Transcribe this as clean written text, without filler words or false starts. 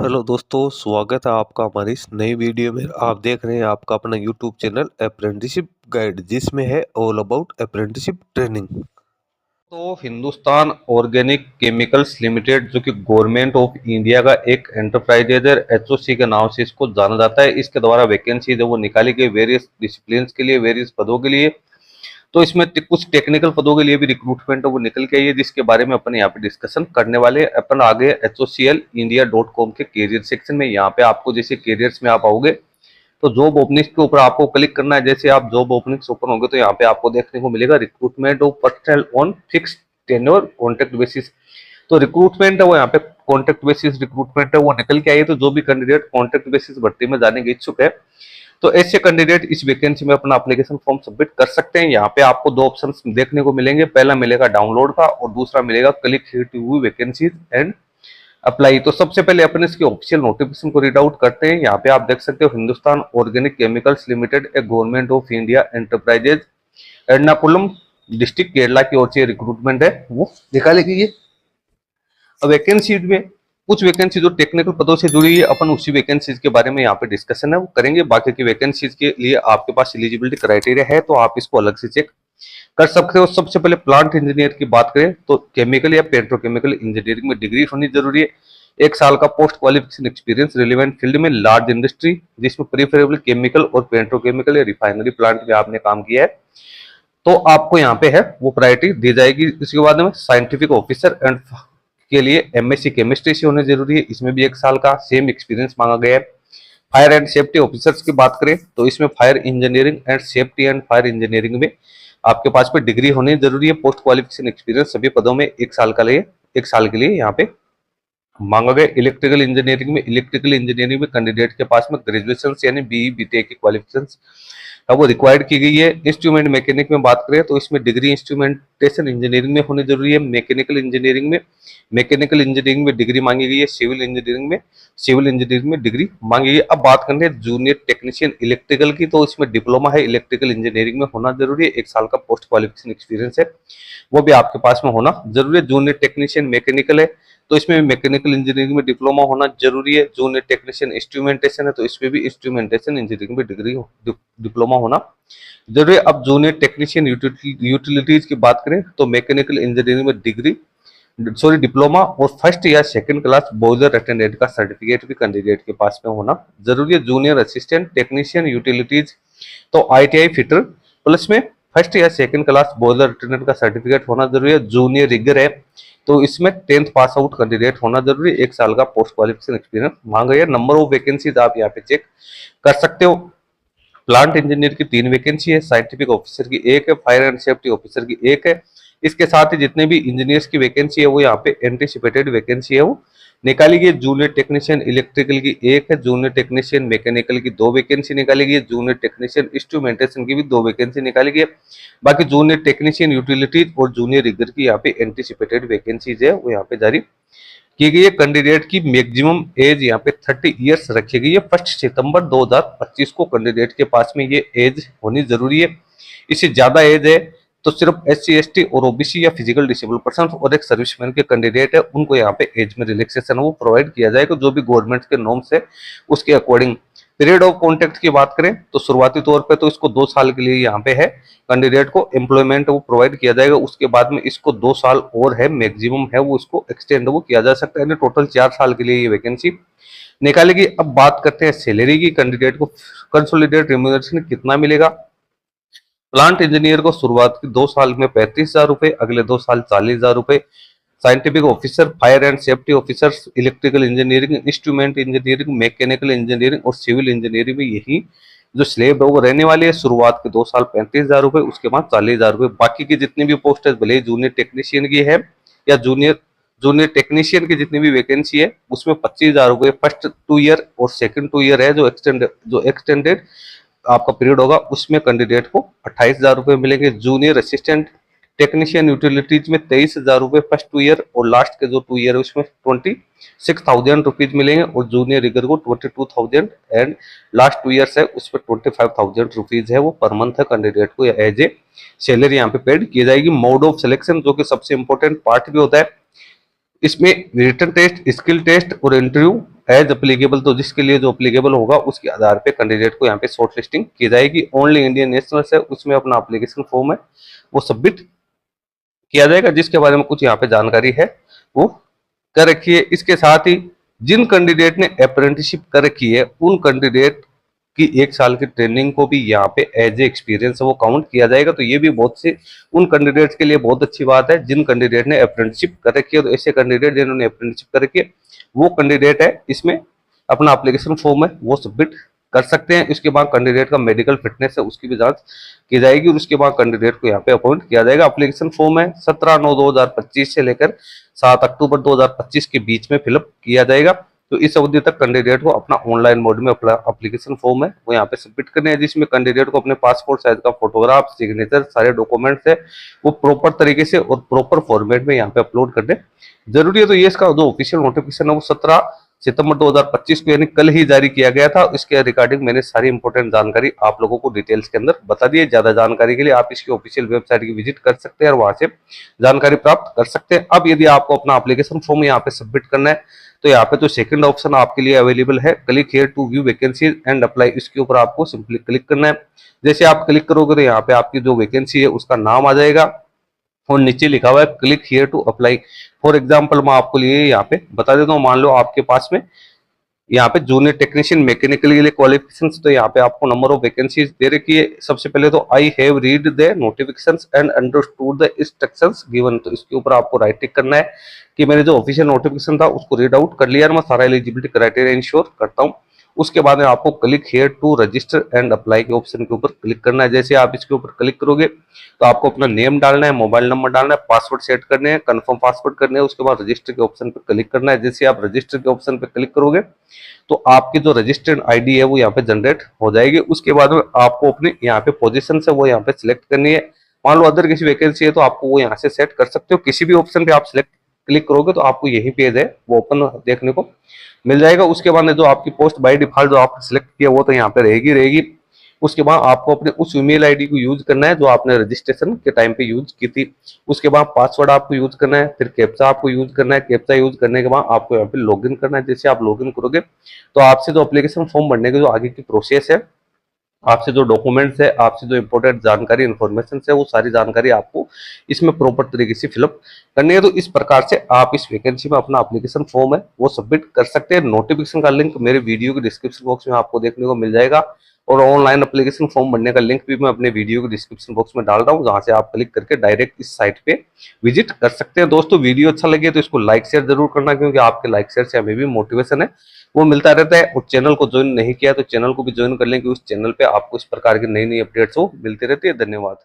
Hello दोस्तों, स्वागत है आपका हमारी इस नई वीडियो में। आप देख रहे हैं आपका अपना यूट्यूब चैनल अप्रेंटिसशिप गाइड, जिसमें है ऑल अबाउट अप्रेंटिसशिप ट्रेनिंग। तो हिंदुस्तान ऑर्गेनिक केमिकल्स लिमिटेड, जो कि गवर्नमेंट ऑफ इंडिया का एक एंटरप्राइजेज है, एचओसी के नाम से इसको जाना जाता है। इसके द्वारा वैकेंसी जो वो निकाली गई वेरियस डिसिप्लिन के लिए, वेरियस पदों के लिए। तो इसमें कुछ टेक्निकल पदों के लिए भी रिक्रूटमेंट है वो निकल के आई है, जिसके बारे में अपन यहाँ पे डिस्कशन करने वाले हैं। अपन आगे HOCLindia.com के कैरियर सेक्शन में, यहाँ पे आपको जैसे कैरियर्स में आप आओगे तो जॉब ओपनिंग्स के ऊपर आपको क्लिक करना है। जैसे आप जॉब ओपनिंग्स ओपन होंगे तो यहाँ पे आपको देखने को मिलेगा recruitment of personal on fix tenure contract basis. तो रिक्रूटमेंट है वो यहाँ पे कॉन्ट्रैक्ट बेसिस रिक्रूटमेंट है वो निकल के आई है। तो जो भी कैंडिडेट कॉन्ट्रैक्ट बेसिस भर्ती में जाने के इच्छुक है तो ऐसे कैंडिडेट इस वैकेंसी में अपना एप्लीकेशन फॉर्म सबमिट कर सकते हैं। यहाँ पे आपको दो ऑप्शन देखने को मिलेंगे, पहला मिलेगा डाउनलोड का और दूसरा मिलेगा click here to view vacancies and apply. तो सबसे पहले अपन इसके ऑफिशियल नोटिफिकेशन को रीड आउट करते हैं। यहाँ पे आप देख सकते हो, Hindustan organic chemicals limited a government of India enterprises Ernakulam district Kerala की ओर से रिक्रूटमेंट है वो निकाली गई है। अब वैकेंसी में कुछ वैकेंसी जो टेक्निकल पदों से जुड़ी है, अपन उसी वैकेंसीज के बारे में यहाँ पे डिस्कशन है वो करेंगे। बाकी की वैकेंसीज के लिए आपके पास एलिजिबिलिटी क्राइटेरिया है तो आप इसको अलग से चेक कर सकते हो। सबसे पहले प्लांट इंजीनियर की बात करें तो केमिकल या पेट्रोकेमिकल इंजीनियरिंग में डिग्री होनी जरूरी है। 1 साल का post qualification experience relevant field में लार्ज इंडस्ट्री, जिसमें प्रीफरेबल केमिकल और पेट्रोकेमिकल या रिफाइनरी प्लांट में आपने काम किया है तो आपको यहाँ पे है वो प्रायोरिटी दी जाएगी। इसके बाद में साइंटिफिक ऑफिसर एंड के लिए MSc केमिस्ट्री से होने जरूरी है, इसमें भी 1 साल का सेम एक्सपीरियंस मांगा गया है। फायर एंड सेफ्टी ऑफिसर्स की बात करें तो इसमें fire engineering and safety and fire engineering में आपके पास पे डिग्री होनी जरूरी है। पोस्ट क्वालिफिकेशन एक्सपीरियंस सभी पदों में 1 साल के लिए यहाँ पे मांगा गया। इलेक्ट्रिकल इंजीनियरिंग में कैंडिडेट के पास में ग्रेजुएशन यानी BE BTech की क्वालिफिकेशन वो रिक्वायर्ड की गई है। इंस्ट्रूमेंट मैकेनिक में बात करें तो इसमें डिग्री इंस्ट्रूमेंटेशन इंजीनियरिंग में होनी जरूरी है। मैकेनिकल इंजीनियरिंग में डिग्री मांगी गई है। सिविल इंजीनियरिंग में डिग्री मांगी गई है। अब बात करते हैं जूनियर टेक्नीशियन इलेक्ट्रिकल की, तो इसमें डिप्लोमा है इलेक्ट्रिकल इंजीनियरिंग में होना जरूरी है। 1 साल का पोस्ट क्वालिफिकेशन एक्सपीरियंस है वो भी आपके पास में होना जरूरी है। जूनियर टेक्नीशियन मैकेनिकल है तो इसमें मैकेनिकल इंजीनियरिंग में डिप्लोमा होना जरूरी है। जूनियर टेक्नीशियन इंस्ट्रूमेंटेशन है तो इसमें भी इंस्ट्रूमेंटेशन इंजीनियरिंग में डिग्री डिप्लोमा होना जरूरी है। अब जूनियर टेक्नीशियन यूटिलिटीज की बात करें तो मैकेनिकल इंजीनियरिंग में डिप्लोमा और फर्स्ट या सेकंड क्लास बॉयलर अटेंडेंट का सर्टिफिकेट भी कैंडिडेट के पास में होना जरूरी है। जूनियर असिस्टेंट टेक्नीशियन यूटिलिटीज तो ITI फिटर प्लस में फर्स्ट या सेकंड क्लास बॉयलर अटेंडेंट का सर्टिफिकेट होना जरूरी है। जूनियर रिगर है तो इसमें 10th पास आउट कैंडिडेट होना जरूरी है। 1 साल का पोस्ट क्वालिफिकेशन एक्सपीरियंस मांगा गया। नंबर ऑफ वैकेंसीज आप यहाँ पे चेक कर सकते हो। प्लांट इंजीनियर की 3 वैकेंसी है, साइंटिफिक ऑफिसर की 1 है, फायर एंड सेफ्टी ऑफिसर की 1 है। इसके साथ ही जितने भी इंजीनियर्स की वैकेंसी है वो यहाँ पे एंटीसिपेटेड वैकेंसी है वो निकाली गई। जूनियर टेक्नीशियन इलेक्ट्रिकल की 1 है, जूनियर टेक्नीशियन मैकेनिकल की 2 वैकेंसी निकाली गई है, जूनियर टेक्नीशियन इंस्ट्रूमेंटेशन की भी 2 वैकेंसी निकाली गई है। बाकी जूनियर टेक्नीशियन यूटिलिटीज और जूनियर रिगर की यहाँ पे एंटीसिपेटेड वैकेंसीज है वो यहाँ पे जारी की गई है। कैंडिडेट की मैक्सिमम एज यहाँ पे 30 इयर्स रखी गई है। 1 सितंबर 2025 को कैंडिडेट के पास में ये एज होनी जरूरी है। इससे ज्यादा एज है तो सिर्फ SC ST और OBC या फिजिकल डिसेबल पर्सन और एक सर्विसमैन के कैंडिडेट है उनको यहाँ पे एज में रिलैक्सेशन वो प्रोवाइड किया जाएगा, जो भी गवर्नमेंट के नॉर्म्स है उसके अकॉर्डिंग। पीरियड ऑफ कॉन्ट्रैक्ट की बात करें तो शुरुआती तौर पे तो इसको 2 साल के लिए यहाँ पे है कैंडिडेट को एम्प्लॉयमेंट वो प्रोवाइड किया जाएगा। उसके बाद में इसको 2 साल और है मैक्सिमम है वो इसको एक्सटेंड वो किया जा सकता है। टोटल 4 साल के लिए ये वैकेंसी निकालेगी। अब बात करते हैं सैलरी की। कैंडिडेट को कंसोलिडेटेड रेम्यूनरेशन कितना मिलेगा। प्लांट इंजीनियर को शुरुआत की 2 साल में 35,000 रुपए, अगले 2 साल 40,000 रुपए। Scientific officer, fire and safety officers, electrical engineering, instrument engineering, mechanical engineering और सिविल इंजीनियरिंग में यही जो स्लेब है वो रहने वाली है। शुरुआत के 2 साल 35,000 रुपए, उसके बाद 40,000 रुपए। बाकी की जितनी भी पोस्ट है भले ही जूनियर टेक्नीशियन की है या जूनियर टेक्नीशियन की जितनी भी वैकेंसी है उसमें 25,000 रुपए फर्स्ट 2 ईयर और सेकंड 2 ईयर है जो एक्सटेंडेड आपका पीरियड होगा उसमें कैंडिडेट को 28,000 रुपए मिलेंगे। जूनियर असिस्टेंट टेक्नीशियन यूटिलिटीज में 23,000 रुपए फर्स्ट 2 ईयर और लास्ट के जो 2 ईयर है उसमें 26,000 रुपीज मिलेंगे। और जूनियर रिगर को 22,000 एंड लास्ट 2 ईयर्स है उसमें 25,000 रुपीज है वो पर मंथ है कैंडिडेट को एज ए सैलरी यहाँ पे पेड की जाएगी। मोड ऑफ सिलेक्शन जो कि सबसे इंपॉर्टेंट पार्ट भी होता है, इसमें रिटन टेस्ट, स्किल टेस्ट और इंटरव्यू एज अप्लीकेबल, तो जिसके लिए जो अप्लीकेबल होगा उसके आधार पे कैंडिडेट को यहाँ पे शॉर्ट लिस्टिंग की जाएगी। ओनली इंडियन नेशनल्स है, उसमें अपना एप्लीकेशन फॉर्म है वो सबमिट किया जाएगा, जिसके बारे में कुछ यहाँ पे जानकारी है वो कर रखी है। इसके साथ ही जिन कैंडिडेट ने अप्रेंटिसशिप कर रखी है उन कैंडिडेट की 1 साल की ट्रेनिंग को भी यहाँ पे एज ए एक्सपीरियंस वो काउंट किया जाएगा। तो ये भी बहुत से उन कैंडिडेट्स के लिए बहुत अच्छी बात है जिन कैंडिडेट ने अप्रेंटिसशिप कर रखी है। तो ऐसे कैंडिडेट जिन्होंने अप्रेंटिसशिप कर रखी है वो कैंडिडेट है इसमें अपना एप्लीकेशन फॉर्म है वो सबमिट कर सकते हैं। इसके बाद कैंडिडेट का मेडिकल फिटनेस है उसकी भी जांच की जाएगी और उसके बाद कैंडिडेट को यहाँ पे अपॉइंट किया जाएगा। एप्लीकेशन फॉर्म है 17/9/2025 से लेकर 7 अक्टूबर 2025 के बीच में फिलअप किया जाएगा। तो इस अवधि तक कैंडिडेट को अपना ऑनलाइन मोड में अपना एप्लीकेशन फॉर्म है वो यहाँ पे सबमिट करने हैं, जिसमें कैंडिडेट को अपने पासपोर्ट साइज का फोटोग्राफ, सिग्नेचर, सारे डॉक्यूमेंट्स है वो प्रॉपर तरीके से और प्रॉपर फॉर्मेट में यहाँ पे अपलोड करने जरूरी है। तो ये इसका जो ऑफिशियल नोटिफिकेशन है वो 17 सितंबर 2025 को यानी कल ही जारी किया गया था। इसके रिगार्डिंग मैंने सारी इंपॉर्टेंट जानकारी आप लोगों को डिटेल्स के अंदर बता दी है। ज्यादा जानकारी के लिए आप इसकी ऑफिशियल वेबसाइट की विजिट कर सकते हैं और वहां से जानकारी प्राप्त कर सकते हैं। अब यदि आपको अपना एप्लीकेशन फॉर्म यहाँ पे सबमिट करना है तो यहाँ पे तो सेकंड ऑप्शन आपके लिए अवेलेबल है, click here to view vacancies and apply. इसके ऊपर आपको सिंपली क्लिक करना है। जैसे आप क्लिक करोगे तो यहाँ पे आपकी जो वैकेंसी है उसका नाम आ जाएगा और नीचे लिखा हुआ है click here to apply. For example मैं आपको लिए यहाँ पे बता देता हूँ, मान लो आपके पास में यहाँ पे जूनियर टेक्नीशियन मैकेनिकल के लिए क्वालिफिकेशन, तो यहाँ पे आपको नंबर ऑफ वैकेंसीज दे रखी है। सबसे पहले तो I have read the notifications and understood the instructions given, तो इसके ऊपर आपको राइट टिक करना है कि मैंने जो ऑफिशियल नोटिफिकेशन था उसको रीड आउट कर लिया और मैं सारा एलिजिबिलिटी क्राइटेरिया इंश्योर करता हूँ। उसके बाद में आपको click here to register and apply के ऑप्शन के ऊपर क्लिक करना है। जैसे आप इसके ऊपर क्लिक करोगे तो आपको अपना नेम डालना है, मोबाइल नंबर डालना है, पासवर्ड सेट करने हैं, कंफर्म पासवर्ड करने हैं। उसके बाद रजिस्टर के ऑप्शन पर क्लिक करना है। जैसे आप रजिस्टर के ऑप्शन पर क्लिक करोगे तो आपकी जो रजिस्टर्ड आईडी है वो यहाँ पे जनरेट हो जाएगी। उसके बाद में आपको अपनी यहाँ पे पोजीशन है वो यहाँ पे सिलेक्ट करनी है। मान लो अदर किसी वैकेंसी है तो आपको वो यहाँ से सेट कर सकते हो। किसी भी ऑप्शन पे आप सिलेक्ट क्लिक करोगे तो आपको यही पेज है वो ओपन देखने को मिल जाएगा। उसके बाद में जो आपकी पोस्ट बाय डिफॉल्ट जो आपने सिलेक्ट किया वो तो यहाँ पे रहेगी। उसके बाद आपको अपने उस ईमेल आईडी को यूज करना है जो आपने रजिस्ट्रेशन के टाइम पे यूज की थी। उसके बाद पासवर्ड आपको यूज करना है, फिर कैप्चा आपको यूज करना है। कैप्चा यूज करने के बाद आपको यहाँ पे लॉगिन करना है। जैसे आप लॉगिन करोगे तो आपसे जो एप्लीकेशन फॉर्म भरने की जो आगे की प्रोसेस है, आपसे जो डॉक्यूमेंट्स है, आपसे जो इंपॉर्टेंट जानकारी इन्फॉर्मेशन है वो सारी जानकारी आपको इसमें प्रॉपर तरीके से फिलअप करनी है। तो इस प्रकार से आप इस वैकेंसी में अपना एप्लीकेशन फॉर्म है वो सबमिट कर सकते हैं। नोटिफिकेशन का लिंक मेरे वीडियो के डिस्क्रिप्शन बॉक्स में आपको देखने को मिल जाएगा और ऑनलाइन एप्लीकेशन फॉर्म भरने का लिंक भी मैं अपने वीडियो के डिस्क्रिप्शन बॉक्स में डाल रहा हूँ, जहां से आप क्लिक करके डायरेक्ट इस साइट पे विजिट कर सकते हैं। दोस्तों वीडियो अच्छा लगे तो इसको लाइक शेयर जरूर करना, क्योंकि आपके लाइक शेयर से हमें भी मोटिवेशन है वो मिलता रहता है। और चैनल को ज्वाइन नहीं किया तो चैनल को भी ज्वाइन कर लें, क्योंकि उस चैनल पे आपको इस प्रकार की नई नई अपडेट्स वो मिलती रहती है। धन्यवाद।